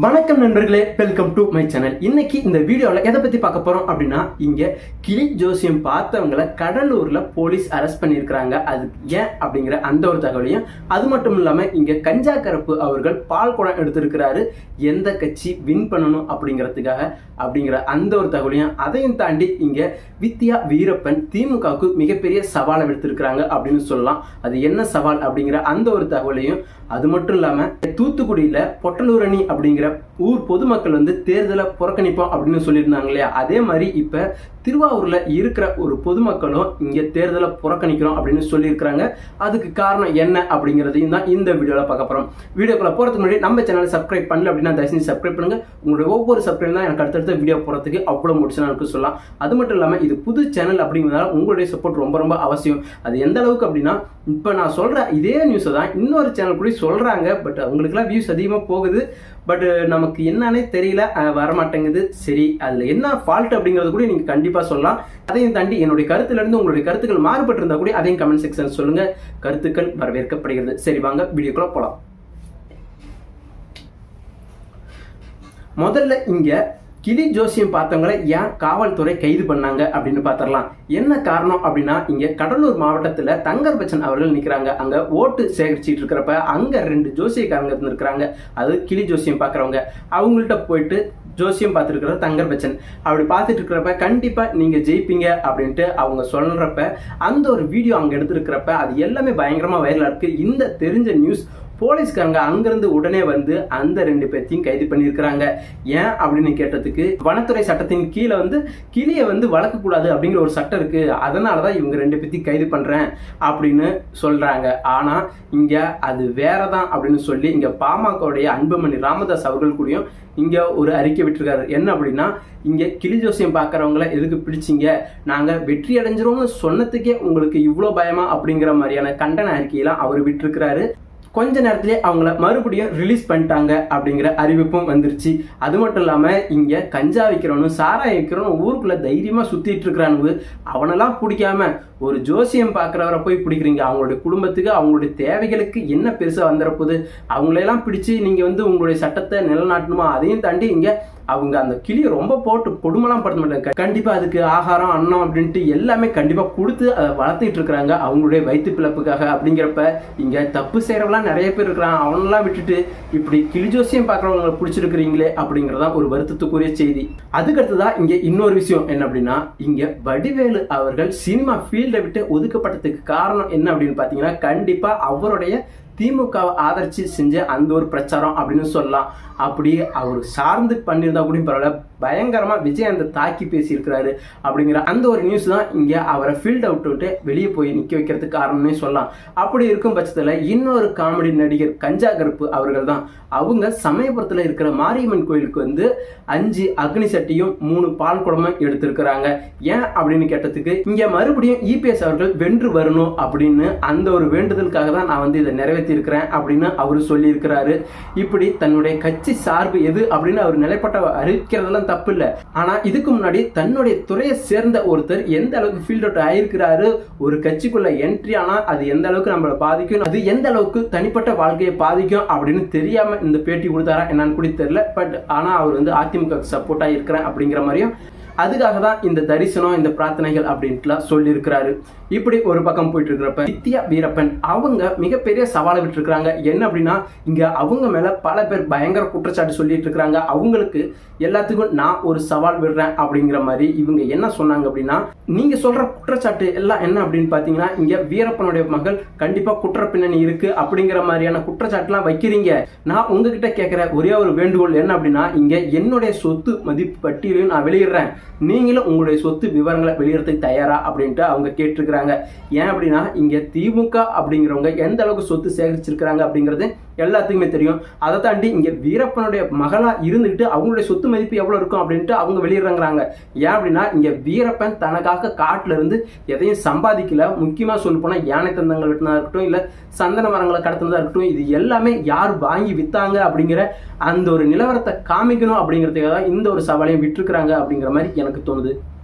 வணக்கம் நண்பர்களே, welcome to my channel. இன்னைக்கு இந்த வீடியோவில் எதை பற்றி பார்க்க போகிறோம் அப்படின்னா, இங்கே கிளி ஜோசியம் பார்த்தவங்களை கடலூரில் போலீஸ் அரெஸ்ட் பண்ணியிருக்கிறாங்க. அது ஏன் அப்படிங்கிற அந்த ஒரு தகவலையும், அது மட்டும் இல்லாமல் இங்கே கஞ்சா கருப்பு அவர்கள் பால் குடம் எடுத்திருக்கிறாரு, எந்த கட்சி வின் பண்ணணும் அப்படிங்கிற அந்த ஒரு தகவலையும், அதையும் தாண்டி இங்கே வித்யா வீரப்பன் திமுகவுக்கு மிகப்பெரிய சவாலை எடுத்திருக்கிறாங்க அப்படின்னு சொல்லலாம். அது என்ன சவால் அப்படிங்கிற அந்த ஒரு தகவலையும், அது மட்டும் இல்லாமல் தூத்துக்குடியில் பொட்டலூரணி அப்படிங்கிற ஊர் பொதுமக்கள் தேர்தலை புறக்கணிப்போம் அப்படின்னு சொல்லியிருந்தாங்க இல்லையா, அதே மாதிரி இப்போ திருவாரூரில் இருக்கிற ஒரு பொதுமக்களும் இங்கே தேர்தலை புறக்கணிக்கிறோம் அப்படின்னு சொல்லியிருக்கிறாங்க. அதுக்கு காரணம் என்ன அப்படிங்கிறதையும் தான் இந்த வீடியோவில் பார்க்க போகிறோம். வீடியோக்குள்ள போகிறதுக்கு முன்னாடி நம்ம சேனலை சப்ஸ்கிரைப் பண்ணல அப்படின்னா தயவு செஞ்சு சப்ஸ்கிரைப் பண்ணுங்கள். உங்களுடைய ஒவ்வொரு சப்ஸ்கிரைப் தான் எனக்கு அடுத்தடுத்த வீடியோ போகிறதுக்கு அவ்வளோ முடிச்சுனா எனக்கு சொல்லலாம். அது மட்டும் இல்லாமல் இது புது சேனல் அப்படிங்கிறதால உங்களுடைய சப்போர்ட் ரொம்ப ரொம்ப அவசியம். அது எந்த அளவுக்கு அப்படின்னா, இப்போ நான் சொல்கிற இதே நியூஸை தான் இன்னொரு சேனல் கூட சொல்கிறாங்க. பட் அவங்களுக்குலாம் வியூஸ் அதிகமாக போகுது. பட் நமக்கு என்னன்னே தெரியல, வரமாட்டேங்குது. சரி, அதில் என்ன ஃபால்ட் அப்படிங்கிறது கூட நீங்கள் கண்டிப்பாக சொல்லலாம். அதையும் தாண்டி என்னுடைய கருத்துலேருந்து உங்களுடைய கருத்துக்கள் மாறுபட்டு இருந்தால் கூட அதையும் கமெண்ட் செக்ஷன் சொல்லுங்கள். கருத்துக்கள் வரவேற்கப்படுகிறது. சரி, வாங்க வீடியோக்குள்ள போகலாம். முதல்ல இங்கே கிளி ஜோசியம் பார்த்தவங்களை ஏன் காவல்துறை கைது பண்ணாங்க அப்படின்னு பார்த்துடலாம். என்ன காரணம் அப்படின்னா, இங்கே கடலூர் மாவட்டத்தில் தங்கர் பச்சன் அவர்கள் நிற்கிறாங்க. அங்கே ஓட்டு சேகரிச்சிட்டு இருக்கிறப்ப அங்கே 2 ஜோசியக்காரங்க இருந்திருக்கிறாங்க. அது கிளி ஜோசியம் பார்க்குறவங்க. அவங்கள்ட்ட போயிட்டு ஜோசியம் பார்த்துருக்கிற தங்கர் பச்சன் அப்படி பார்த்துட்டு இருக்கிறப்ப கண்டிப்பாக நீங்கள் ஜெயிப்பீங்க அப்படின்ட்டு அவங்க சொல்கிறப்ப அந்த ஒரு வீடியோ அங்கே எடுத்துருக்கிறப்ப அது எல்லாமே பயங்கரமாக வைரலாக இருக்குது. இந்த தெரிஞ்ச நியூஸ் போலீஸ்காரங்க அங்கிருந்து உடனே அந்த 2 பேர்த்தையும் கைது பண்ணியிருக்கிறாங்க. ஏன் அப்படின்னு கேட்டதுக்கு, வனத்துறை சட்டத்தின் கீழே கிளியை வளர்க்கக்கூடாது அப்படிங்கிற ஒரு சட்டம் இருக்கு, அதனால தான் இவங்க 2 பேர்த்தையும் கைது பண்றேன் அப்படின்னு சொல்றாங்க. ஆனா இங்க அது வேறதான் அப்படின்னு சொல்லி இங்க பாமகவுடைய அன்புமணி ராமதாஸ் அவர்கள் கூடயும் இங்க ஒரு அறிக்கை விட்டுருக்காரு. என்ன அப்படின்னா, இங்க கிளி ஜோசியம் பார்க்கறவங்கள எதுக்கு பிடிச்சிங்க, நாங்க வெற்றி அடைஞ்சிரோம்னு சொன்னதுக்கே உங்களுக்கு இவ்வளோ பயமா அப்படிங்கிற மாதிரியான கண்டன அறிக்கையெல்லாம் அவர் விட்டுருக்கிறாரு. கொஞ்ச நேரத்திலே அவங்கள மறுபடியும் ரிலீஸ் பண்ணிட்டாங்க அப்படிங்கிற அறிவிப்பும் வந்துருச்சு. அது மட்டும் இல்லாமல் இங்கே கஞ்சா வைக்கிறவனும் சாராயம் வைக்கிறவனும் ஊருக்குள்ள தைரியமாக சுற்றிட்டு இருக்கிறானு, அவனெல்லாம் பிடிக்காம ஒரு ஜோசியம் பார்க்குறவரை போய் பிடிக்கிறீங்க. அவங்களுடைய குடும்பத்துக்கு அவங்களுடைய தேவைகளுக்கு என்ன பெருசாக வந்துடப்போகுது, அவங்களெல்லாம் பிடிச்சி நீங்கள் உங்களுடைய சட்டத்தை நிலநாட்டணுமா? அதையும் தாண்டி இங்கே அவங்க அந்த கிளியை ரொம்ப போட்டு கொடுமைலாம் படுத்த மாட்டாங்க. கண்டிப்பாக அதுக்கு ஆகாரம் அன்னம் அப்படின்ட்டு எல்லாமே கண்டிப்பாக கொடுத்து அதை வளர்த்துட்டு இருக்கிறாங்க அவங்களுடைய வயிற்று பிழப்புக்காக. அப்படிங்கிறப்ப இங்கே தப்பு செய்கிறவங்களாம் நிறைய பேர் இருக்கிறாங்க. அவனெல்லாம் விட்டுட்டு இப்படி கிளி ஜோசியம் பார்க்குறவங்களை பிடிச்சிருக்கிறீங்களே அப்படிங்கிறதான் ஒரு வருத்தத்துக்குரிய செய்தி. அதுக்கடுத்துதான் இங்கே இன்னொரு விஷயம் என்ன அப்படின்னா, இங்கே வடிவேலு அவர்கள் சினிமா ஃபீல்டை விட்டு ஒதுக்கப்பட்டதுக்கு காரணம் என்ன அப்படின்னு பார்த்தீங்கன்னா, கண்டிப்பாக அவருடைய திமுகவை ஆதரிச்சு செஞ்ச அந்த ஒரு பிரச்சாரம் அப்படின்னு சொல்லலாம். அப்படி அவர் சார்ந்து பண்ணியிருந்தா கூட பரவாயில்ல, பயங்கரமாக விஜய் அந்த தாக்கி பேசியிருக்கிறாரு அப்படிங்கிற அந்த ஒரு நியூஸ் தான் இங்கே அவரை ஃபீல்ட் அவுட் விட்டு வெளியே போய் நிற்க வைக்கிறதுக்கு காரணம்னே சொல்லலாம். அப்படி இருக்கும் பட்சத்தில் இன்னொரு காமெடி நடிகர் கஞ்சா கருப்பு அவர்கள் தான். அவங்க சமயபுரத்தில் இருக்கிற மாரியம்மன் கோயிலுக்கு 5 அக்னி சட்டியும் 3 பால் குடமும் எடுத்திருக்கிறாங்க. ஏன் அப்படின்னு கேட்டதுக்கு, இங்கே மறுபடியும் இபிஎஸ் அவர்கள் வென்று வரணும் அப்படின்னு அந்த ஒரு வேண்டுதலுக்காக தான் நான் இதை நிறைவேற்றியிருக்கிறேன் அப்படின்னு அவர் சொல்லியிருக்கிறாரு. இப்படி தன்னுடைய கட்சி சார்பு எது அப்படின்னு அவர் நிலைப்பட்ட அறிவிக்கிறதெல்லாம் தப்பு இல்லை. ஆனா இதுக்கு முன்னாடி தன்னுடைய துறையை சேர்ந்த ஒருத்தர் எந்த அளவுக்கு ஃபீல்ட் அவுட் ஆயிருக்கிறாரு, ஒரு கட்சிக்குள்ள என்ட்ரி ஆனா அது எந்த அளவுக்கு நம்மளை பாதிக்கும், அது எந்த அளவுக்கு தனிப்பட்ட வாழ்க்கையை பாதிக்கும் அப்படின்னு தெரியாம இந்த பேட்டி கொடுத்தாரா என்னன்னு கூட தெரியல. பட் ஆனா அவர் அதிமுக சப்போர்ட்டா இருக்கிறேன் அப்படிங்கிற மாதிரியும், அதுக்காக தான் இந்த தரிசனம் இந்த பிரார்த்தனைகள் அப்படின்ட்டுலாம் சொல்லியிருக்கிறாரு. இப்படி ஒரு பக்கம் போயிட்டு இருக்கிறப்ப வித்யா வீரப்பன் அவங்க மிகப்பெரிய சவாலை விட்டு இருக்கிறாங்க. என்ன அப்படின்னா, இங்க அவங்க மேல பல பேர் பயங்கர குற்றச்சாட்டு சொல்லிட்டு இருக்கிறாங்க. அவங்களுக்கு எல்லாத்துக்கும் நான் ஒரு சவால் விடுறேன் அப்படிங்கிற மாதிரி இவங்க என்ன சொன்னாங்க அப்படின்னா, நீங்க சொல்ற குற்றச்சாட்டு எல்லாம் என்ன அப்படின்னு பாத்தீங்கன்னா, இங்க வீரப்பனுடைய மகள் கண்டிப்பா குற்ற பின்னணி இருக்கு அப்படிங்கிற மாதிரியான குற்றச்சாட்டுலாம் வைக்கிறீங்க. நான் உங்ககிட்ட கேட்கிற ஒரே ஒரு வேண்டுகோள் என்ன அப்படின்னா, இங்க என்னுடைய சொத்து மதிப்பு பட்டியலையும் நான் வெளியிடுறேன், நீங்களும் உங்களுடைய சொத்து விவரங்களை வெளியிடறதுக்கு தயாரா அப்படின்ட்டு அவங்க கேட்டிருக்கிறாங்க. ஏன் அப்படின்னா, இங்க திமுக அப்படிங்கிறவங்க எந்த அளவுக்கு சொத்து சேகரிச்சிருக்கிறாங்க அப்படிங்கிறது எல்லாத்துக்குமே தெரியும். அதை தாண்டி இங்க வீரப்பனுடைய மகளா இருந்துகிட்டு அவங்களுடைய சொத்து மதிப்பு எவ்வளவு இருக்கும் அப்படின்ட்டு அவங்க வெளியிடுறாங்க. ஏன் அப்படின்னா, இங்க வீரப்பன் தனக்காக காட்டுல இருந்து எதையும் சம்பாதிக்கல. முக்கியமா சொல்ல போனா யானை தந்தங்கள் வெட்டினதா இருக்கட்டும், இல்ல சந்தன மரங்களை கடத்தினதா இருக்கட்டும், இது எல்லாமே யார் வாங்கி வித்தாங்க அப்படிங்கிற அந்த ஒரு நிலவரத்தை காமிக்கணும் அப்படிங்கிறதுக்காக தான் இந்த ஒரு சவாலையும் விட்டுருக்கிறாங்க அப்படிங்கிற மாதிரி எனக்கு தோணுது.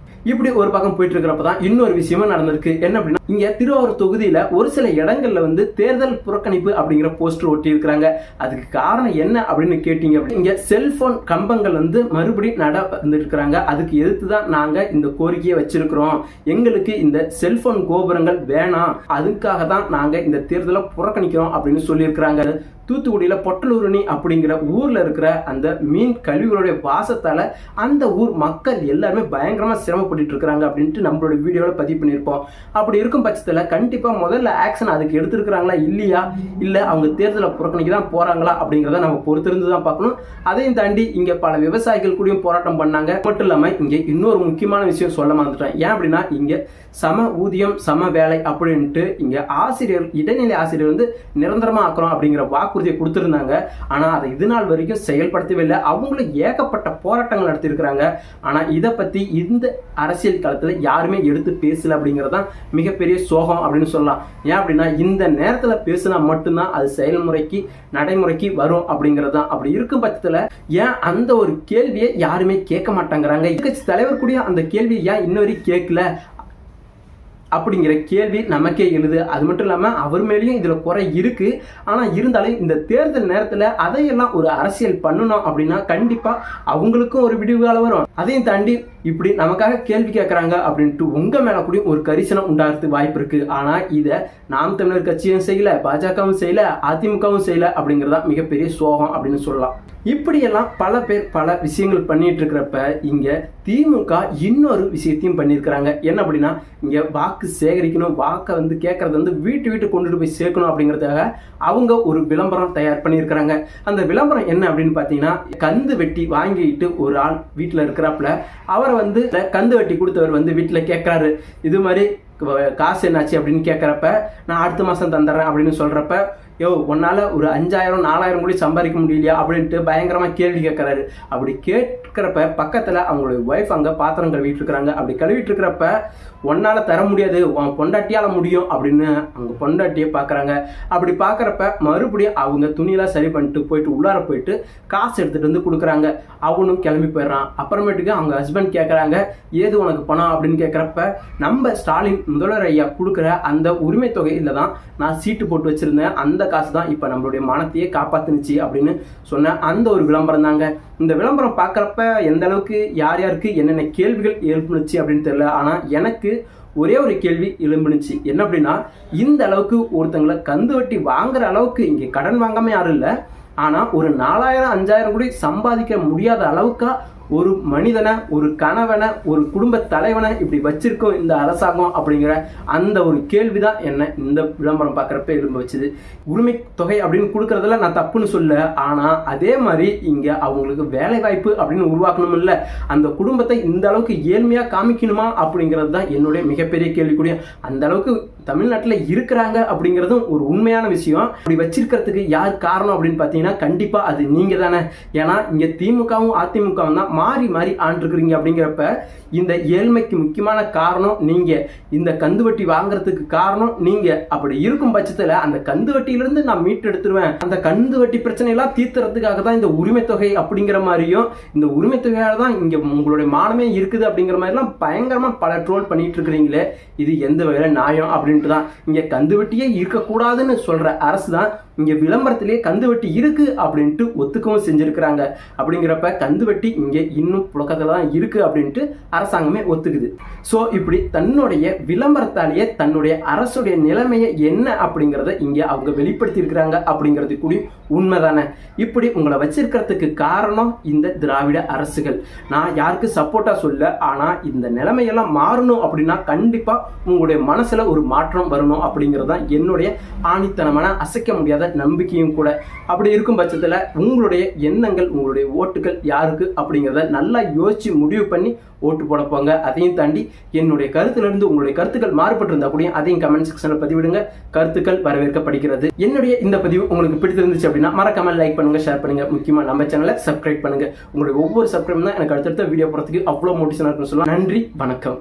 இப்படி ஒரு பக்கம் போயிட்டு இருக்கிறப்பதான் இன்னொரு விஷயமும் நடந்திருக்கு. என்ன அப்படின்னா, இங்க திருவாரூர் தொகுதியில ஒரு சில இடங்கள்ல தேர்தல் புறக்கணிப்பு அப்படிங்கிற போஸ்டர் ஒட்டி இருக்கிறாங்க. அதுக்கு காரணம் என்ன அப்படின்னு கேட்டீங்க, இங்க செல்போன் கம்பங்கள் மறுபடியும் நட வந்துருக்கிறாங்க. அதுக்கு எதிர்த்துதான் நாங்க இந்த கோரிக்கையை வச்சிருக்கிறோம். எங்களுக்கு இந்த செல்போன் கோபுரங்கள் வேணாம், அதுக்காக தான் நாங்க இந்த தேர்தலை புறக்கணிக்கிறோம் அப்படின்னு சொல்லியிருக்கிறாங்க. தூத்துக்குடியில பொட்டலூரணி அப்படிங்கிற ஊர்ல இருக்கிற அந்த மீன் கழிவுகளுடைய வாசத்தால அந்த ஊர் மக்கள் எல்லாருமே பயங்கரமா சிரமப்பட்டு இருக்கிறாங்க அப்படின்ட்டு நம்மளோட வீடியோல பதிவு பண்ணியிருப்போம். அப்படி இருக்கும் பட்சத்துல கண்டிப்பா முதல்ல ஆக்ஷன் அதுக்கு எடுத்திருக்கிறாங்களா இல்லையா, இல்ல அவங்க தேர்தலை புறக்கணிக்க தான் போறாங்களா அப்படிங்கிறத நம்ம பொறுத்திருந்து தான் பார்க்கணும். அதையும் தாண்டி இங்க பல விவசாயிகள் கூடயும் போராட்டம் பண்ணாங்க. மட்டும் இல்லாம இங்க இன்னொரு முக்கியமான விஷயம் சொல்ல மறந்துட்டேன். ஏன் அப்படின்னா, இங்க சம ஊதியம் சம வேலை அப்படின்ட்டு இங்க ஆசிரியர் இடைநிலை ஆசிரியர் நிரந்தரமா ஆக்குறோம் அப்படிங்கிற வாக்குறுதியை கொடுத்திருந்தாங்க. ஆனா அதை இது நாள் வரைக்கும் செயல்படுத்தவே இல்லை. அவங்களும் ஏகப்பட்ட போராட்டங்கள் நடத்தியிருக்கிறாங்க. ஆனா இதை பத்தி இந்த அரசியல் களத்துல யாருமே எடுத்து பேசல அப்படிங்கறதான் மிகப்பெரிய சோகம் அப்படின்னு சொல்லலாம். ஏன் அப்படின்னா, இந்த நேரத்துல பேசினா மட்டும்தான் அது செயல்முறைக்கு நடைமுறைக்கு வரும் அப்படிங்கறதுதான். அப்படி இருக்கும் பட்சத்துல ஏன் அந்த ஒரு கேள்வியை யாருமே கேட்க மாட்டாங்கிறாங்க. எதிர்க்கட்சி தலைவர் கூட அந்த கேள்வியை ஏன் இன்னொரு கேட்கல அப்படிங்கிற கேள்வி நமக்கே எழுது. அது மட்டும் இல்லாம அவர் மேலேயும் இதுல குறை இருக்கு. ஆனா இருந்தாலும் இந்த தேர்தல் நேரத்துல அதையெல்லாம் ஒரு அரசியல் பண்ணணும் அப்படின்னா கண்டிப்பா அவங்களுக்கும் ஒரு விடிவு காலம் வரும். அதையும் தாண்டி இப்படி நமக்காக கேள்வி கேட்கறாங்க அப்படின்ட்டு உங்க மேல கூட ஒரு கரிசனம் உண்டாகிறதுக்கு வாய்ப்பு இருக்கு. ஆனா இத நாம் தமிழர் கட்சியும் செய்யல, பாஜகவும் செய்யல, அதிமுகவும் செய்யல அப்படிங்கறதா மிகப்பெரிய சோகம் அப்படின்னு சொல்லலாம். இப்படியெல்லாம் பல பேர் பல விஷயங்கள் பண்ணிட்டு இருக்கிறப்ப இங்க திமுக இன்னொரு விஷயத்தையும் பண்ணியிருக்கிறாங்க. என்ன அப்படின்னா, இங்க வாக்கு சேகரிக்கணும், வாக்கை கேட்கறது வீட்டு கொண்டுட்டு போய் சேர்க்கணும் அப்படிங்கிறதுக்காக அவங்க ஒரு விளம்பரம் தயார் பண்ணியிருக்கிறாங்க. அந்த விளம்பரம் என்ன அப்படின்னு பாத்தீங்கன்னா, கந்து வெட்டி வாங்கிட்டு ஒரு ஆள் வீட்டுல இருக்கிறாப்புல அவரை கந்து வெட்டி கொடுத்தவர் வீட்டுல கேட்கிறாரு, இது மாதிரி காசு என்னாச்சு அப்படின்னு கேட்கறப்ப, நான் அடுத்த மாசம் தந்துடுறேன் அப்படின்னு சொல்றப்ப, உன்னால ஒரு 5000 4000 கூட சம்பாதிக்க முடியலையா அப்படின்ட்டு பயங்கரமா கேள்வி கேட்கறாரு. அப்படி கேட்கிறப்ப பக்கத்துல அவங்களுடைய ஒய்ஃப் அங்க பாத்திரம் கழுவிட்டு இருக்கிறாங்க. அப்படி கழுவிட்டு இருக்கிறப்ப, உன்னால தர முடியாது, உன் பொண்டாட்டியால முடியும் அப்படின்னு அவங்க பொண்டாட்டியை பாக்குறாங்க. அப்படி பாக்குறப்ப மறுபடியும் அவங்க துணியெல்லாம் சரி பண்ணிட்டு போயிட்டு உள்ளார போயிட்டு காசு எடுத்துட்டு கொடுக்குறாங்க. அவனும் கிளம்பி போயிடுறான். அப்புறமேட்டுக்கு அவங்க ஹஸ்பண்ட் கேட்கறாங்க, ஏது உனக்கு பணம் அப்படின்னு கேட்கறப்ப, நம்ம ஸ்டாலின் முதல்வர் ஐயா கொடுக்குற அந்த உரிமை தொகையில தான் நான் சீட்டு போட்டு வச்சிருந்தேன், அந்த காசு தான் இப்ப நம்மளுடைய மானத்தையே காப்பாத்துனுச்சு அப்படின்னு சொன்ன அந்த ஒரு விளம்பரம் தாங்க. இந்த விளம்பரம் பார்க்கறப்ப எந்த அளவுக்கு யார் யாருக்கு என்னென்ன கேள்விகள் எழுப்புனுச்சு அப்படின்னு தெரியல. ஆனா எனக்கு ஒரே ஒரு கேள்வி எழும்புனுச்சு. என்ன அப்படின்னா, இந்த அளவுக்கு ஒருத்தங்களை கந்து வட்டி வாங்குற அளவுக்கு இங்க கடன் வாங்காம யாரும் இல்லை. ஆனா ஒரு 4000 5000 கூட சம்பாதிக்க முடியாத அளவுக்கா ஒரு மனிதனை, ஒரு கணவனை, ஒரு குடும்ப தலைவனை இப்படி வச்சிருக்கோம் இந்த அரசாங்கம் அப்படிங்கிற அந்த ஒரு கேள்விதான் என்ன இந்த விளம்பரம் பார்க்கறப்ப எழும்ப வச்சுது. உரிமை தொகை அப்படின்னு கொடுக்கறதுல நான் தப்புன்னு சொல்ல, ஆனா அதே மாதிரி இங்க அவங்களுக்கு வேலை வாய்ப்பு அப்படின்னு உருவாக்கணும் இல்ல, அந்த குடும்பத்தை இந்த அளவுக்கு ஏழ்மையா காமிக்கணுமா அப்படிங்கிறது தான் என்னுடைய மிகப்பெரிய கேள்விக்குரிய. அந்த அளவுக்கு தமிழ்நாட்டில் இருக்கிறாங்க அப்படிங்கிறதும் ஒரு உண்மையான விஷயம். அப்படி வச்சிருக்கிறதுக்கு யார் காரணம் அப்படின்னு பார்த்தீங்கன்னா கண்டிப்பா அது நீங்க தானே. ஏன்னா இங்க திமுகவும் அதிமுகவும் தான் மாறி மாறி ஆண்டிருக்கிறீங்க. அப்படிங்கிறப்ப இந்த ஏழ்மைக்கு முக்கியமான காரணம் நீங்க, இந்த கந்து வட்டி வாங்குறதுக்கு காரணம் நீங்க. அப்படி இருக்கும் பட்சத்துல அந்த கந்து வட்டியிலிருந்து நான் மீட்டு எடுத்துருவேன், அந்த கந்து வட்டி பிரச்சனை எல்லாம் தீர்த்துறதுக்காக தான் இந்த உரிமை தொகை அப்படிங்கிற மாதிரியும், இந்த உரிமை தொகையால தான் இங்க உங்களுடைய மானமே இருக்குது அப்படிங்கிற மாதிரி எல்லாம் பயங்கரமா பல ட்ரோல் பண்ணிட்டு இருக்கிறீங்களே, இது எந்த வகையில நியாயம் அப்படின்ட்டு தான். இங்க கந்து வட்டியே இருக்கக்கூடாதுன்னு சொல்ற அரசு தான் இங்க விளம்பரத்திலே கந்து வட்டி இருக்கு அப்படின்ட்டு ஒத்துக்கவும் செஞ்சிருக்கிறாங்க. அப்படிங்கிறப்ப கந்து வட்டி இங்க இன்னும் புழக்கத்துல தான் இருக்கு அப்படின்ட்டு அரசாங்கமே ஒத்துக்குது. சோ இப்படி தன்னுடைய விளம்பரத்தாலேயே தன்னுடைய அரசுடைய நிலைமையை என்ன அப்படிங்கறத இங்க அவங்க வெளிப்படுத்தி இருக்கிறாங்க அப்படிங்கிறது கூட உண்மைதானே. இப்படி உங்களை வச்சிருக்கிறதுக்கு காரணம் இந்த திராவிட அரசுகள். நான் யாருக்கு சப்போர்ட்டா சொல்ல, ஆனா இந்த நிலைமையெல்லாம் மாறணும் அப்படின்னா கண்டிப்பா உங்களுடைய மனசுல ஒரு மாற்றம் வரணும் அப்படிங்கிறது தான் என்னுடைய ஆணித்தனமான அசைக்க முடியாத நம்பிக்கையும் கூட. அப்படி இருக்கும் பட்சத்துல உங்களுடைய எண்ணங்கள், உங்களுடைய ஓட்டுகள் யாருக்கு அப்படிங்கிறத நல்லா யோசிச்சு முடிவு பண்ணி ஓட்டு போட போங்க. அதையும் தாண்டி என்னுடைய கருத்துல இருந்து உங்களுடைய கருத்துக்கள் மாறுபட்டு இருந்தா கூட அதையும் கமெண்ட் செக்ஷன்ல பதிவிடுங்க. கருத்துக்கள் வரவேற்கப்படுகிறது. என்னுடைய இந்த பதிவு உங்களுக்கு பிடித்திருந்துச்சு அப்படின்னா மறக்காம லைக் பண்ணுங்க, ஷேர் பண்ணுங்க, முக்கியமா நம்ம சேனலை சப்ஸ்கிரைப் பண்ணுங்க. உங்களுடைய ஒவ்வொரு சப்ஸ்கிரைப் தான் எனக்கு அடுத்தடுத்த வீடியோ போறதுக்கு அவ்வளவு மோட்டிவேஷனா இருக்குன்னு சொல்லலாம். நன்றி, வணக்கம்.